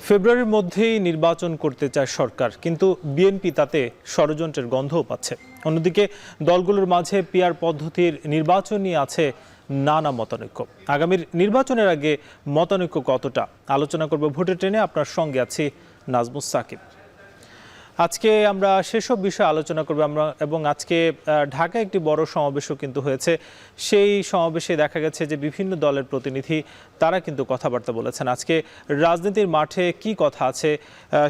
ফেব্রুয়ারির মধ্যেই নির্বাচন করতে চায় সরকার, কিন্তু বিএনপি তাতে ষড়যন্ত্রের গন্ধও পাচ্ছে। অন্যদিকে দলগুলোর মাঝে পিআর পদ্ধতির নির্বাচন নিয়ে আছে নানা মতানৈক্য। আগামীর নির্বাচনের আগে মতানৈক্য কতটা, আলোচনা করব ভোটের ট্রেনে। আপনার সঙ্গে আছি নাজমুস সাকিব। আজকে আমরা সেসব বিষয়ে আলোচনা করব এবং আজকে ঢাকায় একটি বড় সমাবেশও কিন্তু হয়েছে। সেই সমাবেশে দেখা গেছে যে বিভিন্ন দলের প্রতিনিধি তারা কিন্তু কথাবার্তা বলেছেন। আজকে রাজনীতির মাঠে কি কথা আছে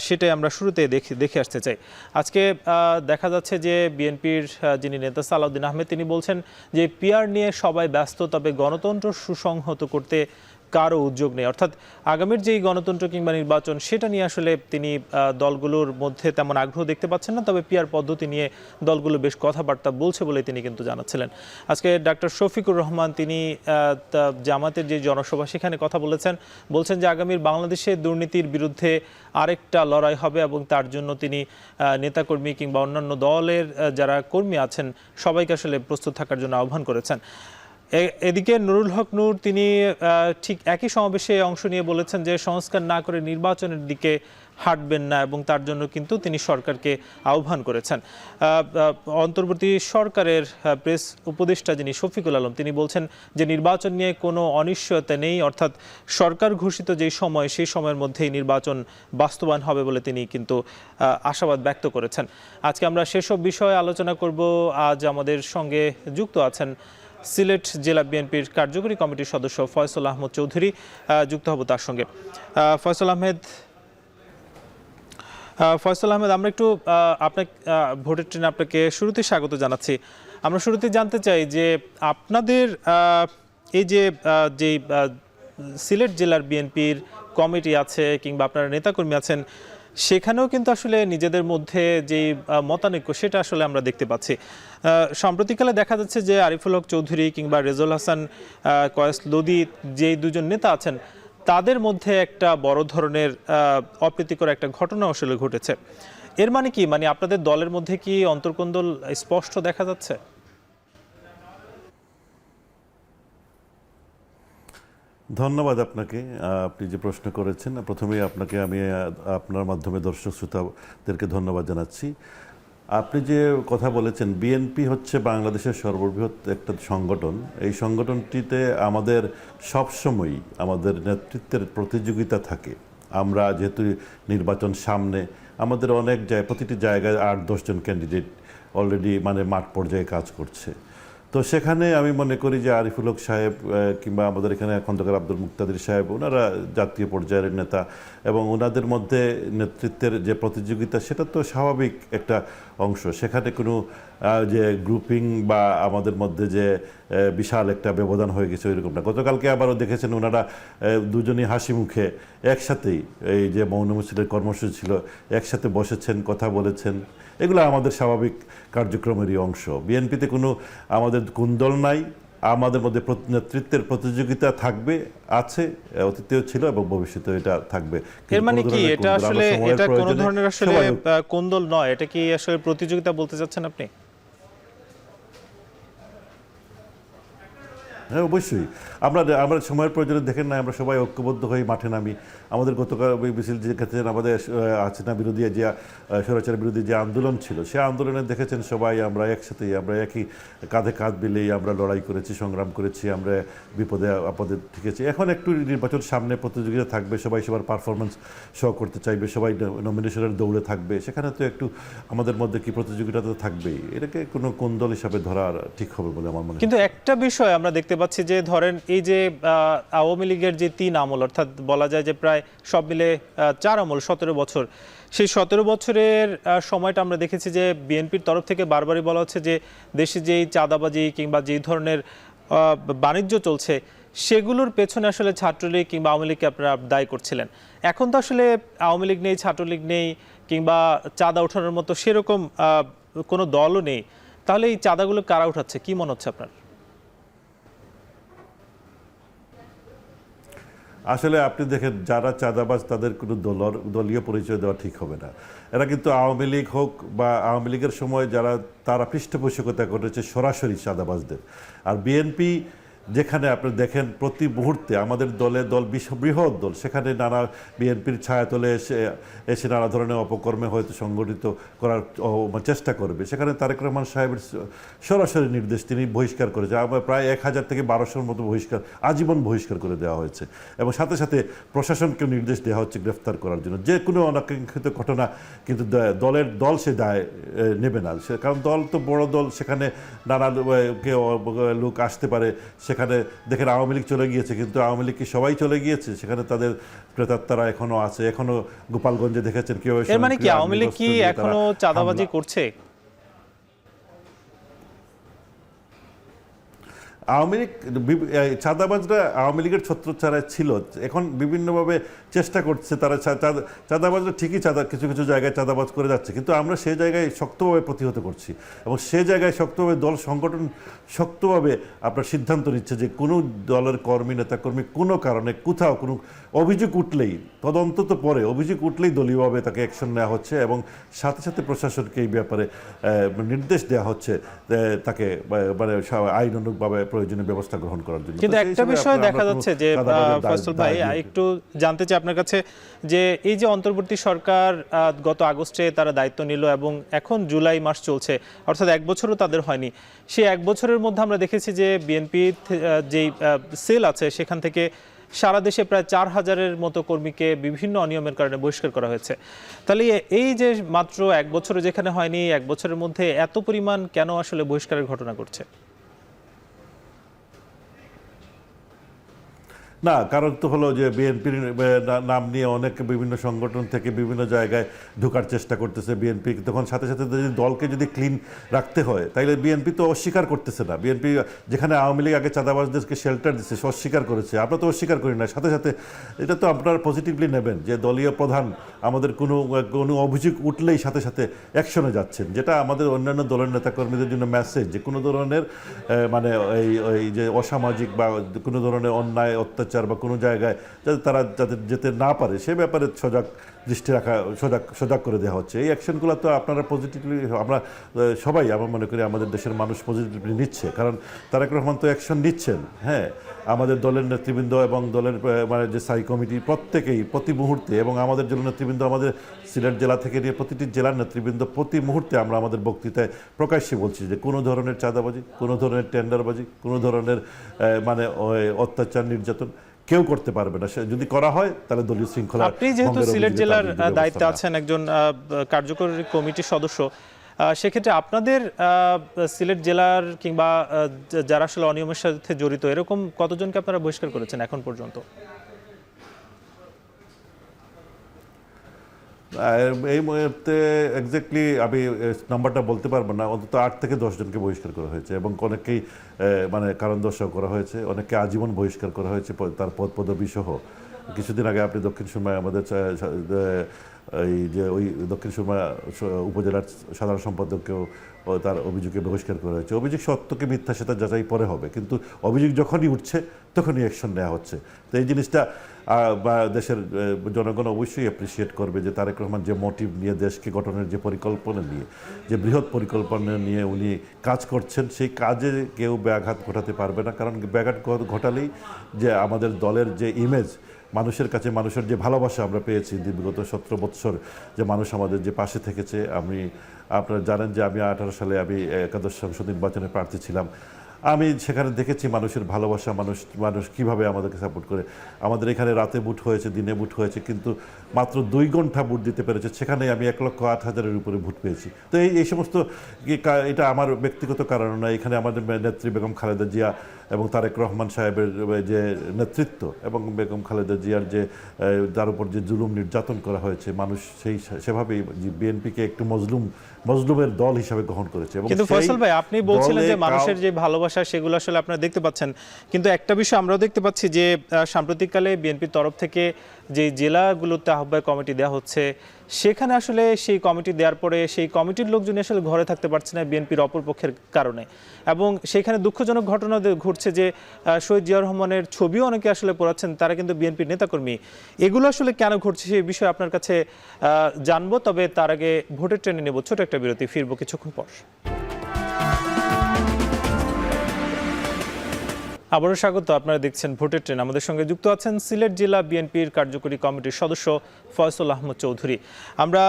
সেটাই আমরা শুরুতে দেখে আসতে চাই। আজকে দেখা যাচ্ছে যে বিএনপির যিনি নেতা সালাউদ্দিন আহমেদ তিনি বলছেন যে পিআর নিয়ে সবাই ব্যস্ত, তবে গণতন্ত্র সুসংহত করতে কারো উদ্যোগ নেই। অর্থাৎ আগামীর যেই গণতন্ত্র কিংবা নির্বাচন সেটা নিয়ে আসলে তিনি দলগুলোর মধ্যে তেমন আগ্রহ দেখতে পাচ্ছেন না, তবে পিআর পদ্ধতি নিয়ে দলগুলো বেশ কথাবার্তা বলছে বলে তিনি কিন্তু জানাচ্ছিলেন। আজকে ডাক্তার শফিকুর রহমান তিনি জামাতের যে জনসভা সেখানে কথা বলছেন যে আগামীর বাংলাদেশে দুর্নীতির বিরুদ্ধে আরেকটা লড়াই হবে এবং তার জন্য তিনি নেতাকর্মী কিংবা অন্যান্য দলের যারা কর্মী আছেন সবাইকে আসলে প্রস্তুত থাকার জন্য আহ্বান করেছেন। এদিকে নুরুল হক নূর তিনি ঠিক একই সমাবেশে অংশ নিয়ে বলেছেন যে সংস্কার না করে নির্বাচনের দিকে হাঁটবেন না এবং তার জন্য কিন্তু তিনি সরকারকে আহ্বান করেছেন। অন্তর্বর্তী সরকারের প্রেস উপদেষ্টা যিনি শফিকুল আলম তিনি বলছেন যে নির্বাচন নিয়ে কোনো অনিশ্চয়তা নেই, অর্থাৎ সরকার ঘোষিত যেই সময় সেই সময়ের মধ্যেই নির্বাচন বাস্তবায়ন হবে বলে তিনি কিন্তু আশাবাদ ব্যক্ত করেছেন। আজকে আমরা সেসব বিষয়ে আলোচনা করব। আজ আমাদের সঙ্গে যুক্ত আছেন সিলেট জেলা বিএনপির কার্যকরী কমিটির সদস্য ফয়সাল আহমেদ চৌধুরী, যুক্ত হব তার সঙ্গে। ফয়সাল আহমেদ, আমরা একটু আপনাকে ভোটের ট্রেনে আপনাকে শুরুতে স্বাগত জানাচ্ছি। আমরা শুরুতে জানতে চাই যে আপনাদের এই যে সিলেট জেলার বিএনপির কমিটি আছে কিংবা আপনারা নেতাকর্মী আছেন, সেখানেও কিন্তু আসলে নিজেদের মধ্যে যে মতানৈক্য সেটা আসলে আমরা দেখতে পাচ্ছি। সাম্প্রতিককালে দেখা যাচ্ছে যে আরিফুল হক চৌধুরী কিংবা রেজাউল হাসান কয়েস লোদি যে দুজন নেতা আছেন তাদের মধ্যে একটা বড় ধরনের অপ্রীতিকর একটা ঘটনা আসলে ঘটেছে। এর মানে কি, মানে আপনাদের দলের মধ্যে কি অন্তর্কোন্দল স্পষ্ট দেখা যাচ্ছে? ধন্যবাদ আপনাকে, আপনি যে প্রশ্ন করেছেন। প্রথমেই আপনাকে আমি আপনার মাধ্যমে দর্শক শ্রোতাদেরকে ধন্যবাদ জানাচ্ছি। আপনি যে কথা বলেছেন, বিএনপি হচ্ছে বাংলাদেশের সর্ববৃহৎ একটা সংগঠন। এই সংগঠনটিতে আমাদের সবসময়ই আমাদের নেতৃত্বের প্রতিযোগিতা থাকে। আমরা যেহেতু নির্বাচন সামনে, আমাদের অনেক প্রতিটি জায়গায় 8-10 জন ক্যান্ডিডেট অলরেডি মাঠ পর্যায়ে কাজ করছে। তো সেখানে আমি মনে করি যে আরিফুল হক সাহেব কিংবা আমাদের এখানে খন্দকার আব্দুল মুক্তাদির সাহেব, ওনারা জাতীয় পর্যায়ের নেতা এবং ওনাদের মধ্যে নেতৃত্বের যে প্রতিযোগিতা সেটা তো স্বাভাবিক একটা অংশ। সেখানে কোনো যে গ্রুপিং বা আমাদের মধ্যে যে বিশাল একটা ব্যবধান হয়ে গেছে ওইরকম না। গতকালকে আবারও দেখেছেন ওনারা দুজনই হাসি মুখে একসাথেই এই যে মৌন মিছিলের কর্মসূচি ছিল একসাথে বসেছেন, কথা বলেছেন। এগুলো আমাদের স্বাভাবিক কার্যক্রমেরই অংশ। বিএনপিতে কোনো আমাদের কুন্দল নাই, আমাদের মধ্যে নেতৃত্বের প্রতিযোগিতা থাকবে, আছে, অতীতেও ছিল এবং ভবিষ্যতে এটা থাকবে। এর মানে কি এটা আসলে এটা কোন ধরনের আসলে কুন্দল নয়, এটা কি আসলে প্রতিযোগিতা বলতে চাচ্ছেন আপনি? হ্যাঁ, অবশ্যই। আমরা সময়ের প্রয়োজনে দেখেন না, আমরা সবাই ঐক্যবদ্ধ হয়ে মাঠে নামি। আমাদের গতকাল মিছিল দেখেছেন, আমাদের হাসিনা বিরোধী যে স্বৈরাচার বিরোধী যে আন্দোলন ছিল, সে আন্দোলনে দেখেছেন সবাই আমরা একসাথেই, আমরা একই কাঁধে কাঁধ মিলেই আমরা লড়াই করেছি, সংগ্রাম করেছি, আমরা বিপদে আপদে ঠিকেছি। এখন একটু নির্বাচন সামনে, প্রতিযোগিতা থাকবে, সবাই সবার পারফরমেন্স শো করতে চাইবে, সবাই নমিনেশনের দৌড়ে থাকবে। সেখানে তো একটু আমাদের মধ্যে কি প্রতিযোগিতা তো থাকবেই। এটাকে কোনো কোন্দল হিসাবে ধরা ঠিক হবে বলে আমার মনে হয়। কিন্তু একটা বিষয় আমরা দেখতে পাচ্ছি যে ধরেন এই যে আওয়ামী লীগের যে 3 আমল, অর্থাৎ বলা যায় যে প্রায় সব মিলে 4 আমল, 17 বছর, সেই 17 বছরের সময়টা আমরা দেখেছি যে বিএনপির তরফ থেকে বারবারই বলা হচ্ছে যে দেশে যেই চাঁদাবাজি কিংবা যেই ধরনের বাণিজ্য চলছে সেগুলোর পেছনে আসলে ছাত্রলীগ কিংবা আওয়ামী লীগকে আপনারা দায়ী করছিলেন। এখন তো আসলে আওয়ামী লীগ নেই, ছাত্রলীগ নেই, কিংবা চাঁদা ওঠানোর মতো সেরকম কোনো দলও নেই। তাহলে এই চাঁদাগুলো কারা উঠাচ্ছে, কি মনে হচ্ছে আপনার? আসলে আপনি দেখেন, যারা চাঁদাবাজ তাদের কোনো দলীয় পরিচয় দেওয়া ঠিক হবে না। এরা কিন্তু আওয়ামী লীগ হোক বা আওয়ামী লীগের সময় যারা তারা পৃষ্ঠপোষকতা করেছে সরাসরি চাঁদাবাজদের। আর বিএনপি যেখানে আপনি দেখেন প্রতি মুহূর্তে আমাদের দল বৃহৎ দল সেখানে নানা বিএনপির ছায়াতলে এসে নানা ধরনের অপকর্মে হয়তো সংগঠিত করার চেষ্টা করবে, সেখানে তারেক রহমান সাহেবের সরাসরি নির্দেশ তিনি বহিষ্কার করেছে। প্রায় 1000 থেকে 1200-র মতো আজীবন বহিষ্কার করে দেওয়া হয়েছে এবং সাথে সাথে প্রশাসনকে নির্দেশ দেওয়া হচ্ছে গ্রেফতার করার জন্য। যে কোনো অনাকাঙ্ক্ষিত ঘটনা কিন্তু দল সে দায় নেবে না, কারণ দল তো বড় দল, সেখানে নানা লোক আসতে পারে। সেখানে দেখেন আওয়ামী লীগ চলে গিয়েছে, কিন্তু আওয়ামী লীগ কি সবাই চলে গিয়েছে? সেখানে তাদের প্রেতাত্মারা এখনো আছে। এখনো গোপালগঞ্জে দেখেছেন কেউ, এর মানে কি আওয়ামী লীগ কি এখনো চাঁদাবাজি করছে? আওয়ামী লীগ চাঁদাবাজরা আওয়ামী লীগের ছত্রছায়ায় ছিল, এখন বিভিন্নভাবে চেষ্টা করছে তারা। চাঁদাবাজরা ঠিকই কিছু কিছু জায়গায় চাঁদাবাজ করে যাচ্ছে, কিন্তু আমরা সেই জায়গায় শক্তভাবে প্রতিহত করছি এবং সে জায়গায় শক্তভাবে দল সংগঠন শক্তভাবে আপনার সিদ্ধান্ত নিচ্ছে যে কোনো দলের নেতাকর্মী কোনো কারণে কোথাও কোনো অভিযোগ উঠলেই, তদন্ত তো পরে, অভিযোগ উঠলেই দলীয়ভাবে তাকে অ্যাকশন নেওয়া হচ্ছে এবং সাথে সাথে প্রশাসনকে এই ব্যাপারে নির্দেশ দেওয়া হচ্ছে তাকে মানে আইনানুগভাবে প্রয়োজনীয় ব্যবস্থা গ্রহণ করার জন্য। কিন্তু একটা বিষয় দেখা যাচ্ছে যে ফয়সাল ভাই, একটু জানতে চাই আপনার কাছে যে এই যে অন্তর্বর্তী সরকার গত আগস্টে তারা দায়িত্ব নিল এবং এখন জুলাই মাস চলছে, অর্থাৎ 1 বছরও তাদের হয়নি। সেই 1 বছরের মধ্যে আমরা দেখেছি যে বিএনপি যেই সেল আছে সেখান থেকে সারা দেশে প্রায় 4000-এর মতো কর্মীকে বিভিন্ন অনিয়মের কারণে বহিষ্কার করা হয়েছে। তাহলে এই যে মাত্র 1 বছরে যেখানে হয়নি, 1 বছরের মধ্যে এত পরিমাণ কেন আসলে বহিষ্কারের ঘটনা ঘটছে? না, কারণ তো হলো যে বিএনপির নাম নিয়ে অনেক বিভিন্ন সংগঠন থেকে বিভিন্ন জায়গায় ঢোকার চেষ্টা করতেছে বিএনপি। তখন সাথে সাথে যদি দলকে যদি ক্লিন রাখতে হয়, তাইলে বিএনপি তো অস্বীকার করতেছে না। বিএনপি যেখানে আওয়ামী লীগ আগে চাঁদাবাজদেরকে শেল্টার দিচ্ছে, সে অস্বীকার করেছে, আমরা তো অস্বীকার করি না। সাথে সাথে এটা তো আপনারা পজিটিভলি নেবেন যে দলীয় প্রধান আমাদের কোনো অভিযোগ উঠলেই সাথে সাথে অ্যাকশনে যাচ্ছেন, যেটা আমাদের অন্যান্য দলের নেতাকর্মীদের জন্য মেসেজ যে কোনো ধরনের মানে এই যে অসামাজিক বা কোনো ধরনের অন্যায় অত্যাচার বা কোনো জায়গায় যাতে তারা যাতে যেতে না পারে সে ব্যাপারে দৃষ্টি রাখা, সজাগ করে দেওয়া হচ্ছে। এই অ্যাকশনগুলো তো আপনারা পজিটিভলি, আমরা সবাই আমার মনে করি আমাদের দেশের মানুষ পজিটিভলি নিচ্ছে, কারণ তারেক রহমান তো অ্যাকশন নিচ্ছেন। হ্যাঁ, আমাদের দলের নেতৃবৃন্দ এবং দলের মানে যে স্থায়ী কমিটি প্রত্যেকেই প্রতি মুহূর্তে, এবং আমাদের জেলা নেতৃবৃন্দ, আমাদের সিলেট জেলা থেকে নিয়ে প্রতিটি জেলার নেতৃবৃন্দ প্রতি মুহূর্তে আমরা আমাদের বক্তৃতায় প্রকাশ্যে বলছি যে কোনো ধরনের চাঁদাবাজি, কোনো ধরনের টেন্ডারবাজি, কোনো ধরনের মানে অত্যাচার নির্যাতন কেউ করতে পারবে না। যদি করা হয় তাহলে দলীয় শৃঙ্খলা। আপনি যেহেতু সিলেট জেলার দায়িত্বে আছেন, একজন কার্যকরী কমিটির সদস্য, সেক্ষেত্রে আপনাদের সিলেট জেলার কিংবা যারা আসলে অনিয়মের সাথে জড়িত এরকম কতজনকে আপনারা বহিষ্কার করেছেন এখন পর্যন্ত? এই মুহূর্তে এক্স্যাক্টলি আমি নাম্বারটা বলতে পারবো না, অন্তত 8 থেকে 10 জনকে বহিষ্কার করা হয়েছে এবং অনেকেই মানে কারণ দর্শাও করা হয়েছে, অনেককে আজীবন বহিষ্কার করা হয়েছে তার পদবি সহ। কিছুদিন আগে আপনি দক্ষিণ সুরমায় আমাদের এই যে ওই দক্ষিণ সুরমা উপজেলার সাধারণ সম্পাদককেও তার অভিযোগে বহিষ্কার করা হয়েছে। অভিযোগ সত্যকে মিথ্যা সেটা যাচাই পরে হবে, কিন্তু অভিযোগ যখনই উঠছে তখনই অ্যাকশন নেওয়া হচ্ছে। তো এই জিনিসটা বা দেশের জনগণ অবশ্যই অ্যাপ্রিসিয়েট করবে যে তারেক রহমান যে মোটিভ নিয়ে দেশকে গঠনের যে পরিকল্পনা নিয়ে, যে বৃহৎ পরিকল্পনা নিয়ে উনি কাজ করছেন, সেই কাজে কেউ ব্যাঘাত ঘটাতে পারবে না। কারণ ব্যাঘাত ঘটালেই যে আমাদের দলের যে ইমেজ, মানুষের কাছে মানুষের যে ভালোবাসা আমরা পেয়েছি বিগত 17 বৎসর, যে মানুষ আমাদের যে পাশে থেকেছে। আপনারা জানেন যে আমি 18 সালে আমি একাদশ সংসদ নির্বাচনে প্রার্থী ছিলাম। আমি সেখানে দেখেছি মানুষের ভালোবাসা, মানুষ কিভাবে আমাদেরকে সাপোর্ট করে। আমাদের এখানে রাতে বুট হয়েছে, দিনে বুট হয়েছে, কিন্তু মাত্র 2 ঘন্টা বুট দিতে পেরেছে, সেখানে আমি 1,08,000-এর উপরে ভোট পেয়েছি। তো এই সমস্ত এটা আমার ব্যক্তিগত কারণ নয়। এখানে আমাদের নেত্রী বেগম খালেদা জিয়া এবং তারেক রহমান সাহেবের যে নেতৃত্ব এবং বেগম খালেদা জিয়ার যে তার উপর যে জুলুম নির্যাতন করা হয়েছে, মানুষ সেভাবেই বিএনপিকে একটু মজলুমের দল হিসাবে গ্রহণ করেছে। কিন্তু ফয়সাল ভাই, আপনি বলছিলেন যে মানুষের যে ভালোবাসা সেগুলো আসলে আপনারা দেখতে পাচ্ছেন, কিন্তু একটা বিষয় আমরাও দেখতে পাচ্ছি যে সাম্প্রতিককালে বিএনপির তরফ থেকে যে জেলাগুলোতে আহ্বায়ক কমিটি দেওয়া হচ্ছে, সেখানে আসলে সেই কমিটি দেওয়ার পরে সেই কমিটির লোকজন আসলে ঘরে থাকতে পারছে না বিএনপির অপরপক্ষের কারণে, এবং সেখানে দুঃখজনক ঘটনা ঘটছে যে শহীদ জিয়াউর রহমানের ছবিও অনেকে আসলে পড়াচ্ছেন, তারা কিন্তু বিএনপির নেতাকর্মী। এগুলো আসলে কেন ঘটছে সেই বিষয়ে আপনার কাছে জানবো, তবে তার আগে ভোটের ট্রেনে নেব ছোট একটা বিরতি, ফিরবো কিছুক্ষণ পর। আবারও স্বাগত। আপনারা দেখছেন ভোটের ট্রেন। আমাদের সঙ্গে যুক্ত আছেন সিলেট জেলা বিএনপির কার্যকরী কমিটির সদস্য ফয়সল আহমদ চৌধুরী। আমরা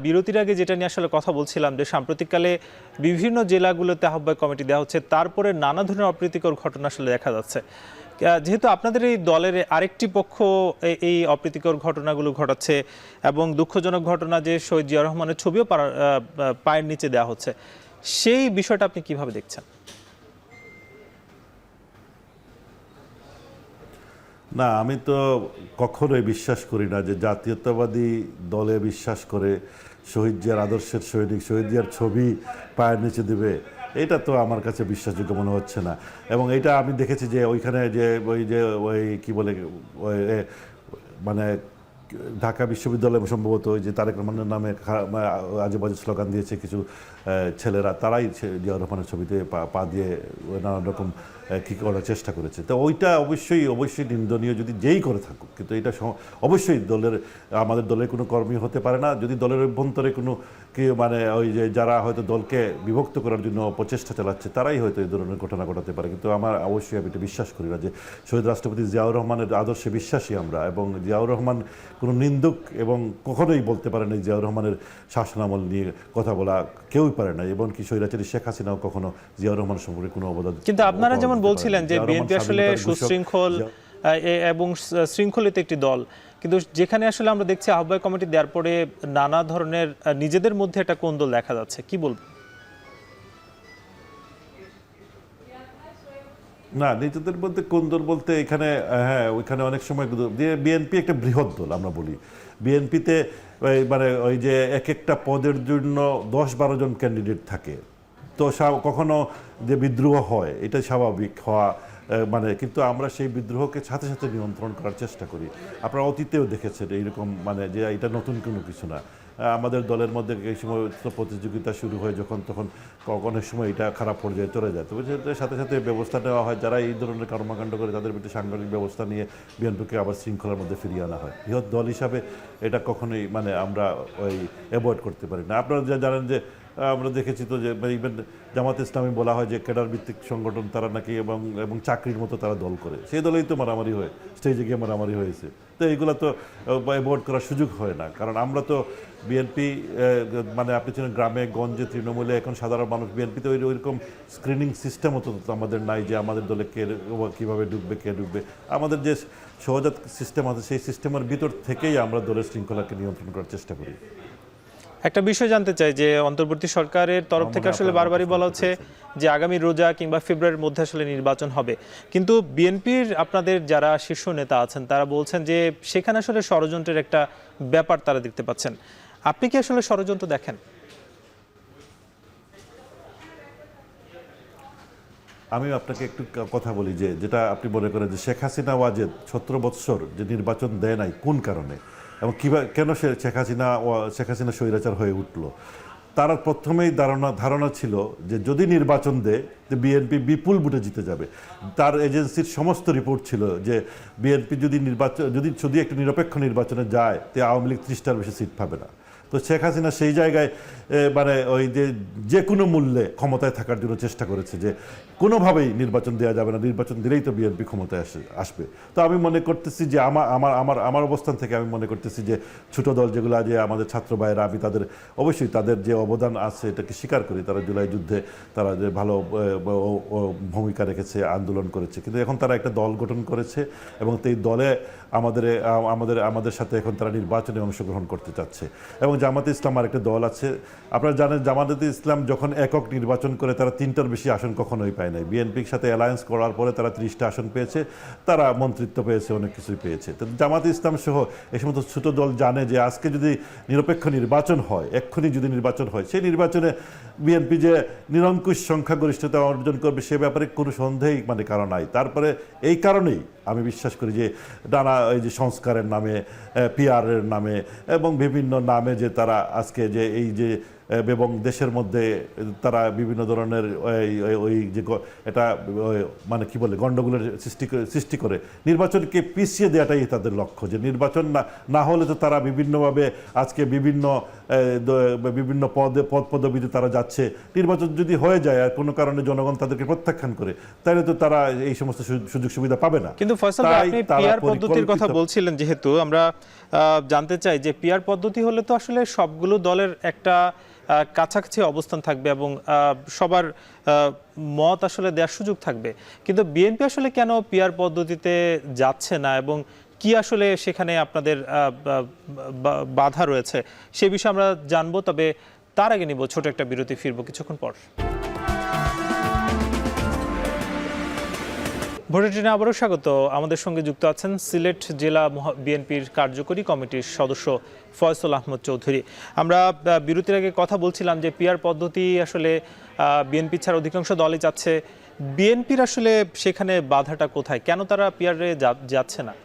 বিরতির আগে যেটা নিয়ে আসলে কথা বলছিলাম যে সাম্প্রতিককালে বিভিন্ন জেলাগুলোতে আহ্বায়ক কমিটি দেওয়া হচ্ছে, তারপরে নানা ধরনের অপ্রীতিকর ঘটনা আসলে দেখা যাচ্ছে। যেহেতু আপনাদের এই দলের আরেকটি পক্ষ এই অপ্রীতিকর ঘটনাগুলো ঘটাচ্ছে এবং দুঃখজনক ঘটনা যে শহীদ জিয়াউর রহমানের ছবিও পায়ের নিচে দেওয়া হচ্ছে, সেই বিষয়টা আপনি কিভাবে দেখছেন? না, আমি তো কখনোই বিশ্বাস করি না যে জাতীয়তাবাদী দলে বিশ্বাস করে শহীদ জিয়ার আদর্শের সৈনিক শহীদ জিয়ার ছবি পায়ের নিচে দেবে। এটা তো আমার কাছে বিশ্বাসযোগ্য মনে হচ্ছে না। এবং এটা আমি দেখেছি যে ওইখানে যে ওই কি বলে ওই মানে ঢাকা বিশ্ববিদ্যালয় সম্ভবত ওই যে তারেক রহমানের নামে আজে বাজে স্লোগান দিয়েছে কিছু ছেলেরা, তারাই জিয়াউর রহমানের ছবিতে পা দিয়ে নানান রকম কী করার চেষ্টা করেছে। তো ওইটা অবশ্যই নিন্দনীয়, যদি যেই করে থাকুক। কিন্তু এটা অবশ্যই আমাদের দলের কোনো কর্মী হতে পারে না। যদি দলের অভ্যন্তরে কোনো মানে ওই যে যারা হয়তো দলকে বিভক্ত করার জন্য প্রচেষ্টা চালাচ্ছে, তারাই হয়তো এই ধরনের ঘটনা ঘটাতে পারে। কিন্তু আমি এটা বিশ্বাস করি না যে শহীদ রাষ্ট্রপতি জিয়াউর রহমানের আদর্শে বিশ্বাসী আমরা। এবং জিয়াউর রহমান কোনো নিন্দুক এবং কখনোই বলতে পারে না জিয়াউর রহমানের শাসনামল নিয়ে কথা বলা কেউই পারে না। এবং কি স্বৈরাচারী শেখ হাসিনাও কখনো জিয়াউর রহমান সম্পর্কে কোনো অবদান। কিন্তু আপনারা যেমন বলছিলেন যে বিএনপি আসলে সুশৃঙ্খল এবং শৃঙ্খলিত একটি দল, কিন্তু যেখানে আসলে আমরা দেখছি আহ্বায়ক কমিটি দেওয়ার পরে নানা ধরনের নিজেদের মধ্যে একটা কোন্দল দেখা যাচ্ছে, কি বলবো? না, নিজেদের মধ্যে কোন্দল বলতে এখানে হ্যাঁ, ওইখানে অনেক সময় বিএনপি একটা বৃহৎ দল আমরা বলি। বিএনপিতে মানে ওই যে এক একটা পদের জন্য 10-12 জন ক্যান্ডিডেট থাকে। তো কখনো যে বিদ্রোহ হয় এটা স্বাভাবিক হওয়া, মানে কিন্তু আমরা সেই বিদ্রোহকে সাথে সাথে নিয়ন্ত্রণ করার চেষ্টা করি। আপনারা অতীতেও দেখেছেন এইরকম, মানে যে এটা নতুন কোনো কিছু না। আমাদের দলের মধ্যে এই সময় প্রতিযোগিতা শুরু হয় যখন, তখন অনেক সময় এটা খারাপ পর্যায়ে চলে যায়। তবে সাথে সাথে ব্যবস্থা নেওয়া হয়, যারা এই ধরনের কর্মকাণ্ড করে তাদের প্রতি সাংগঠনিক ব্যবস্থা নিয়ে বিএনপিকে আবার শৃঙ্খলার মধ্যে ফিরিয়ে আনা হয়। বৃহৎ দল হিসাবে এটা কখনোই মানে আমরা ওই অ্যাভয়েড করতে পারি না। আপনারা যা জানেন যে আমরা দেখেছি তো যে ইভেন জামাত ইসলামী বলা হয় যে ক্যাডার ভিত্তিক সংগঠন তারা নাকি, এবং চাকরির মতো তারা দল করে। সেই দলেই তো মারামারি হয়, স্টেজে গিয়ে মারামারি হয়েছে। তো এইগুলো তো অ্যাভয়েড করার সুযোগ হয় না, কারণ আমরা তো বিএনপি মানে আপনি ছিলেন গ্রামে গঞ্জে তৃণমূলে, এখন সাধারণ মানুষ বিএনপিতে ওইরকম স্ক্রিনিং সিস্টেমও তো আমাদের নাই যে আমাদের দলে কে কীভাবে ঢুকবে কে ঢুকবে। আমাদের যে সহজাত সিস্টেম আছে সেই সিস্টেমের ভিতর থেকেই আমরা দলের শৃঙ্খলাকে নিয়ন্ত্রণ করার চেষ্টা করি। একটা বিষয় জানতে চাই যে অন্তর্বর্তী সরকারের তরফ থেকে আসলে বারবারই বলা হচ্ছে যে আগামী রোজা কিংবা ফেব্রুয়ারির মধ্যে আসলে নির্বাচন হবে, কিন্তু বিএনপির আপনাদের যারা শীর্ষ নেতা আছেন তারা বলছেন যে সেখানে আসলে ষড়যন্ত্রের একটা ব্যাপার তারা দেখতে পাচ্ছেন। আপনি কি আসলে ষড়যন্ত্র দেখেন? আমি আপনাকে একটু কথা বলি যে যেটা আপনি মনে করেন যে শেখ হাসিনা ওয়াজেদ 17 বৎসর যে নির্বাচন দেয় নাই কোন কারণে এবং কীভাবে কেন শেখ হাসিনা স্বৈরাচার হয়ে উঠলো, তার প্রথমেই ধারণা ছিল যে যদি নির্বাচন দেয় যে বিএনপি বিপুল ভোটে জিতে যাবে। তার এজেন্সির সমস্ত রিপোর্ট ছিল যে বিএনপি যদি একটি নিরপেক্ষ নির্বাচনে যায় তে আওয়ামী লীগ 30টার বেশি সিট পাবে না। তো শেখ হাসিনা সেই জায়গায় মানে ওই যে কোনো মূল্যে ক্ষমতায় থাকার জন্য চেষ্টা করেছে যে কোনোভাবেই নির্বাচন দেওয়া যাবে না, নির্বাচন দিলেই তো বিএনপি ক্ষমতায় আসবে। তো আমি মনে করতেছি যে আমার অবস্থান থেকে আমি মনে করতেছি যে ছোট দল যেগুলো যে আমাদের ছাত্র ভাইয়েরা, আমি অবশ্যই তাদের যে অবদান আছে এটাকে স্বীকার করি। তারা জুলাই যুদ্ধে তারা যে ভালো ভূমিকা রেখেছে, আন্দোলন করেছে, কিন্তু এখন তারা একটা দল গঠন করেছে এবং এই দলে আমাদের সাথে এখন তারা নির্বাচনে অংশগ্রহণ করতে চাচ্ছে। এবং জামাতে ইসলাম আর একটা দল আছে, আপনারা জানেন জামাতে ইসলাম যখন একক নির্বাচন করে তারা 3টার বেশি আসন কখনোই পায় নাই। বিএনপির সাথে অ্যালায়েন্স করার পরে তারা 30টা আসন পেয়েছে, তারা মন্ত্রিত্ব পেয়েছে, অনেক কিছুই পেয়েছে। তো জামাতে ইসলাম সহ এই সমস্ত ছোট দল জানে যে আজকে যদি নিরপেক্ষ নির্বাচন হয়, এক্ষুনি যদি নির্বাচন হয়, সেই নির্বাচনে বিএনপি যে নিরঙ্কুশ সংখ্যাগরিষ্ঠতা অর্জন করবে সে ব্যাপারে কোনো সন্দেহই মানে কারণ নাই। তারপরে এই কারণেই আমি বিশ্বাস করি যে নানা এই যে সংস্কারের নামে, পিআরের নামে এবং বিভিন্ন নামে যে তারা আজকে যে এই যে এবং দেশের মধ্যে তারা বিভিন্ন ধরনের ওই যে এটা মানে কি বলে গণ্ডগোলের সৃষ্টি করে নির্বাচনকে পিছিয়ে দেওয়াটাই তাদের লক্ষ্য, যে নির্বাচন না হলে তো তারা বিভিন্নভাবে আজকে বিভিন্ন পদবিতে তারা যাচ্ছে। নির্বাচন যদি হয়ে যায় আর কোনো কারণে জনগণ তাদেরকে প্রত্যাখ্যান করে, তাহলে তো তারা এই সমস্ত সুযোগ সুবিধা পাবে না। কিন্তু ফয়সাল ভাই, আপনি পিআর পদ্ধতির কথা বলছিলেন, যেহেতু আমরা জানতে চাই যে পিআর পদ্ধতি হলে তো আসলে সবগুলো দলের একটা কাছাকাছি অবস্থান থাকবে এবং সবার মত আসলে দেওয়ার সুযোগ থাকবে, কিন্তু বিএনপি আসলে কেন পিআর পদ্ধতিতে যাচ্ছে না এবং কি আসলে সেখানে আপনাদের বাধা রয়েছে সে বিষয়ে আমরা জানবো। তবে তার আগে নিব ছোট একটা বিরতি, ফিরবো কিছুক্ষণ পর। ভোটের ট্রেনে আবারও স্বাগত। আমাদের সঙ্গে যুক্ত আছেন সিলেট জেলা বিএনপির কার্যকরী কমিটির সদস্য ফয়সাল আহমদ চৌধুরী। আমরা বিরতির আগে কথা বলছিলাম যে পিআর পদ্ধতি আসলে বিএনপি ছাড়া অধিকাংশ দলই যাচ্ছে, বিএনপির আসলে সেখানে বাধাটা কোথায়, কেন তারা পিআরে যাচ্ছে না?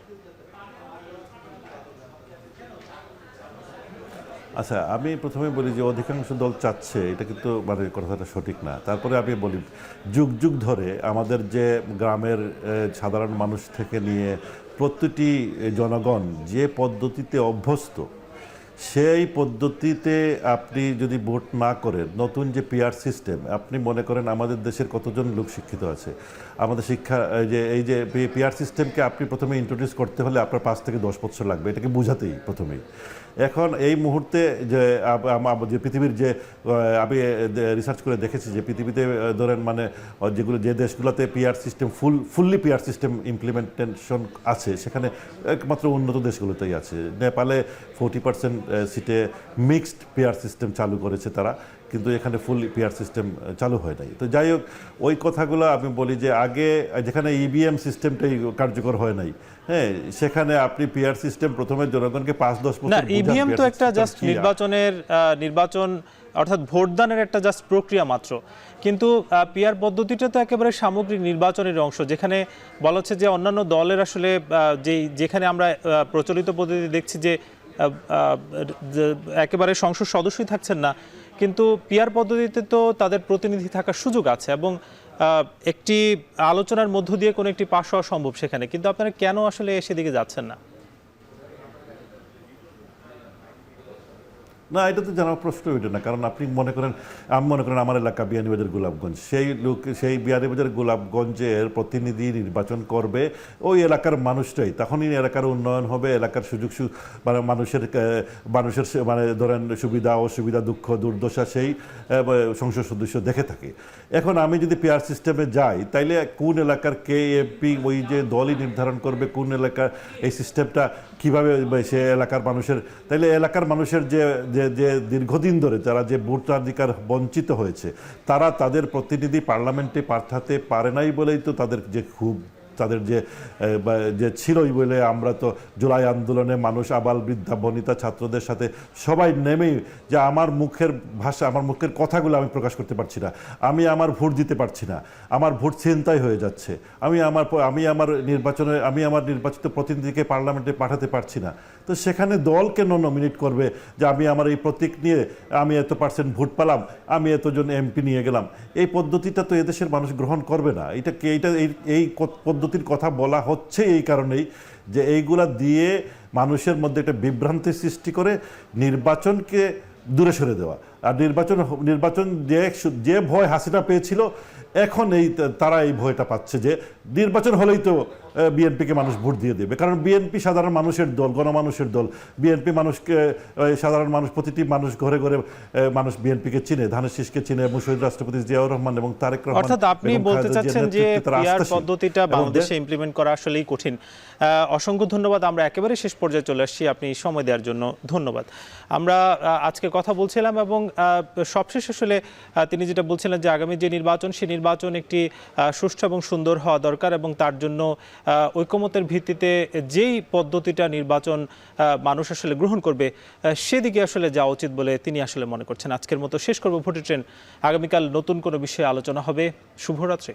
আচ্ছা, আমি প্রথমে বলি যে অধিকাংশ দল চাচ্ছে, এটা কিন্তু মানে কথাটা সঠিক না। তারপরে আমি বলি যুগ যুগ ধরে আমাদের যে গ্রামের সাধারণ মানুষ থেকে নিয়ে প্রতিটি জনগণ যে পদ্ধতিতে অভ্যস্ত, সেই পদ্ধতিতে আপনি যদি ভোট না করেন, নতুন যে পিআর সিস্টেম, আপনি মনে করেন আমাদের দেশের কতজন লোক শিক্ষিত আছে, আমাদের শিক্ষা এই যে পিআর সিস্টেমকে আপনি প্রথমে ইন্ট্রোডিউস করতে হলে আপনার 5 থেকে 10 বছর লাগবে, এটাকে বোঝাতেই প্রথমেই। এখন এই মুহূর্তে যে পৃথিবীর যে আমি রিসার্চ করে দেখেছি যে পৃথিবীতে ধরেন মানে যে দেশগুলোতে PR system fully PR system implementation আছে, সেখানে একমাত্র উন্নত দেশগুলোতেই আছে। নেপালে 40% সিটে মিক্সড পিআর সিস্টেম চালু করেছে তারা, কিন্তু এখানে ফুল পিআর সিস্টেম চালু হয় নাই। তো যাই হোক, ওই কথাগুলো আমি বলি যে আগে যেখানে ইভিএম সিস্টেমটাই কার্যকর হয় নাই, হ্যাঁ, সেখানে আপনি পিআর সিস্টেম প্রথমে জনগণকে 5-10 বছর না, ইভিএম তো একটা জাস্ট নির্বাচন অর্থাৎ ভোটদানের একটা জাস্ট প্রক্রিয়া মাত্র, কিন্তু পিআর পদ্ধতিটা তো একেবারে সামগ্রিক নির্বাচনের অংশ, যেখানে বলা হচ্ছে যে অন্যান্য দলের আসলে যেখানে আমরা প্রচলিত পদ্ধতি দেখছি যে একেবারে সংসদ সদস্যই থাকছেন না, কিন্তু পিআর পদ্ধতিতে তো তাদের প্রতিনিধি থাকার সুযোগ আছে এবং একটি আলোচনার মধ্য দিয়ে কোনো একটি পাশ হওয়া সম্ভব সেখানে, কিন্তু আপনারা কেন আসলে সেদিকে যাচ্ছেন না? না, এটা তো জানার প্রশ্ন ওইটা না, কারণ আপনি আমি মনে করেন আমার এলাকা বিয়ানীবাজার গোলাপগঞ্জ, সেই বিয়ানীবাজার গোলাপগঞ্জের প্রতিনিধি নির্বাচন করবে ওই এলাকার মানুষটাই, তখনই এলাকার উন্নয়ন হবে, এলাকার মানে মানুষের মানে ধরেন সুবিধা অসুবিধা দুঃখ দুর্দশা সেই সংসদ সদস্য দেখে থাকে। এখন আমি যদি পিআর সিস্টেমে যাই, তাইলে কোন এলাকার কে এমপি ওই যে দলই নির্ধারণ করবে কোন এলাকার এই সিস্টেমটা কীভাবে সে এলাকার মানুষের, তাইলে এলাকার মানুষের যে দীর্ঘদিন ধরে যারা যে ভোটাধিকার বঞ্চিত হয়েছে, তারা তাদের প্রতিনিধি পার্লামেন্টে পাঠাতে পারে নাই বলেই তো তাদের যে ছিলই বলে আমরা তো জুলাই আন্দোলনে মানুষ আবাল বৃদ্ধা বনিতা ছাত্রদের সাথে সবাই নেমেই যে আমার মুখের ভাষা আমার মুখের কথাগুলো আমি প্রকাশ করতে পারছি না, আমি আমার ভোট দিতে পারছি না, আমার ভোট ছিনতাই হয়ে যাচ্ছে, আমি আমার নির্বাচিত প্রতিনিধিকে পার্লামেন্টে পাঠাতে পারছি না। তো সেখানে দল কেন নমিনেট করবে যে আমি আমার এই প্রতীক নিয়ে আমি এত % ভোট পেলাম, আমি এতজন এমপি নিয়ে গেলাম? এই পদ্ধতিটা তো এদেশের মানুষ গ্রহণ করবে না। এই পদ্ধতির কথা বলা হচ্ছে এই কারণেই যে এইগুলা দিয়ে মানুষের মধ্যে একটা বিভ্রান্তি সৃষ্টি করে নির্বাচনকে দূরে সরে দেওয়া। আর নির্বাচন যে ভয় হাসিনা পেয়েছিল, এখন তারা এই ভয়টা পাচ্ছে যে নির্বাচন হলেই তো বিএনপিকে মানুষ ভোট দিয়ে দেবে, কারণ বিএনপি সাধারণ মানুষের দল, গণমানুষের দল। বিএনপি মানুষকে সাধারণ মানুষ, প্রতিটি মানুষ ঘরে ঘরে মানুষ বিএনপিকে চিনে, ধানের শীষকে চিনে, এবং শহীদ রাষ্ট্রপতি জিয়াউর রহমান এবং তারেক রহমান। অর্থাৎ আপনি বলতে চাচ্ছেন যে পিআর পদ্ধতিটা বাংলাদেশে ইমপ্লিমেন্ট করা আসলেই কঠিন। অসংখ্য ধন্যবাদ। আমরা একেবারে শেষ পর্যায়ে চলে আসছি, আপনি সময় দেওয়ার জন্য ধন্যবাদ। আমরা আজকে কথা বলছিলাম এবং সবশেষ আসলে তিনি যেটা বলছিলেন যে আগামী যে নির্বাচন, সেই নির্বাচন একটি সুষ্ঠু এবং সুন্দর হওয়া দরকার এবং তার জন্য ঐকমত্যের ভিত্তিতে যেই পদ্ধতিটা নির্বাচন মানুষ আসলে গ্রহণ করবে সেদিকে আসলে যাওয়া উচিত বলে তিনি আসলে মনে করছেন। আজকের মতো শেষ করব ভোটের ট্রেন। আগামীকাল নতুন কোনো বিষয়ে আলোচনা হবে। শুভরাত্রি।